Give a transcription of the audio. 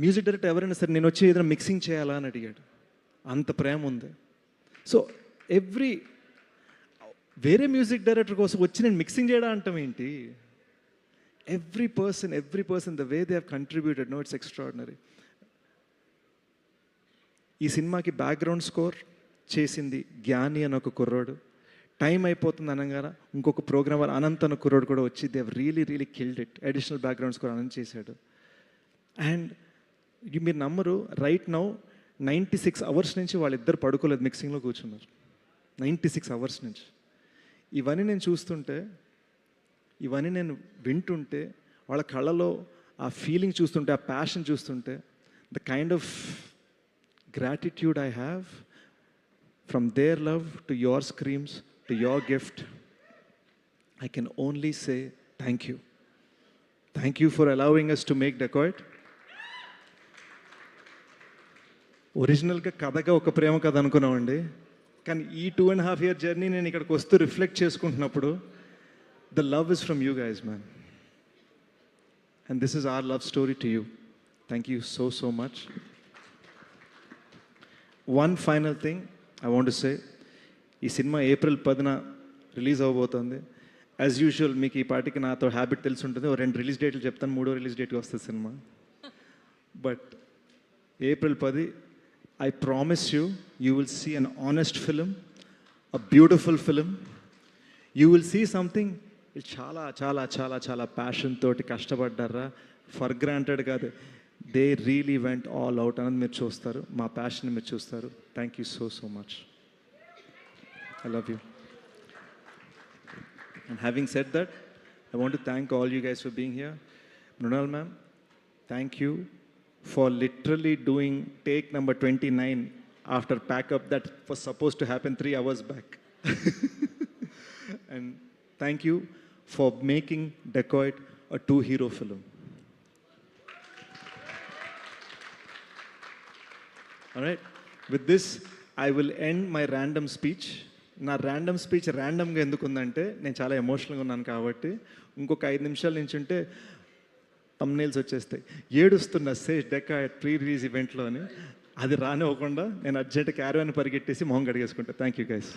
Music director ఎవరైనా సరే నేను వచ్చి ఏదైనా మిక్సింగ్ చేయాలా అని అడిగాడు. అంత ప్రేమ ఉంది. సో వేరే మ్యూజిక్ డైరెక్టర్ కోసం వచ్చి నేను మిక్సింగ్ చేయడం అంటాం ఏంటి? Every person the way they have contributed, no it's extraordinary. ఈ సినిమాకి బ్యాక్గ్రౌండ్ స్కోర్ చేసింది జ్ఞాని అని ఒక కుర్రోడు. టైం అయిపోతుంది అనగానే ఇంకొక ప్రోగ్రామర్ అనంత్ అన్న కుర్రోడు కూడా వచ్చి they have really killed it. Additional background score Anant చేశాడు. అండ్ మీరు నమ్మరు, రైట్ నౌ 96 అవర్స్ నుంచి వాళ్ళిద్దరు పడుకోలేదు, మిక్సింగ్లో కూర్చున్నారు. 96 అవర్స్ నుంచి. ఇవన్నీ నేను చూస్తుంటే, ఇవన్నీ నేను వింటుంటే, వాళ్ళ కళ్ళలో ఆ ఫీలింగ్ చూస్తుంటే, ఆ ప్యాషన్ చూస్తుంటే, the kind of gratitude I have from their love to your screams to your gift, I can only say thank you. Thank you for allowing us to make Dacoit. ఒరిజినల్గా కథగా ఒక ప్రేమ కథ అనుకున్నామండి, కానీ ఈ 2.5 year జర్నీ నేను ఇక్కడికి వస్తూ రిఫ్లెక్ట్ చేసుకుంటున్నప్పుడు the love is from you guys man, and this is our love story to you. Thank you so much. One final thing I want to say, ఈ సినిమా April 10న రిలీజ్ అవ్వబోతుంది. As usual మీకు ఈ పార్టీకి నాతో habit తెలిసి ఉంటుంది, 2 రిలీజ్ డేట్లు చెప్తాను, 3వ రిలీజ్ డేట్కి వస్తుంది cinema. But April 10, I promise you, you will see an honest film, a beautiful film. You will see something చాలా చాలా చాలా చాలా ప్యాషన్ తోటి కష్టపడ్డారా, ఫర్ గ్రాంటెడ్ కాదు, they really went all out అనేది మీరు చూస్తారు, మా ప్యాషన్ మీరు చూస్తారు. Thank you so much. I love you. And having said that, I want to thank all you guys for being here. Mrunal ma'am, thank you for literally doing take number 29 after pack up that was supposed to happen 3 hours back. And thank you for making Dacoit a 2-hero film. All right, with this I will end my random speech. నా random speech ర్యాండమ్గా ఎందుకు ఉందంటే, నేను చాలా ఎమోషనల్గా ఉన్నాను కాబట్టి. ఇంకొక 5 నిమిషాల నుంచి ఉంటే తమ్నేల్స్ వచ్చేస్తాయి, ఏడుస్తున్న సేజ్ డెకాయిట్ ప్రీ రిలీజ్ ఈవెంట్లో అని. అది రానివ్వకుండా నేను అర్జెంట్ క్యారవాన్ పరిగెట్టేసి మొహం కడిగేసుకుంటా. Thank you guys.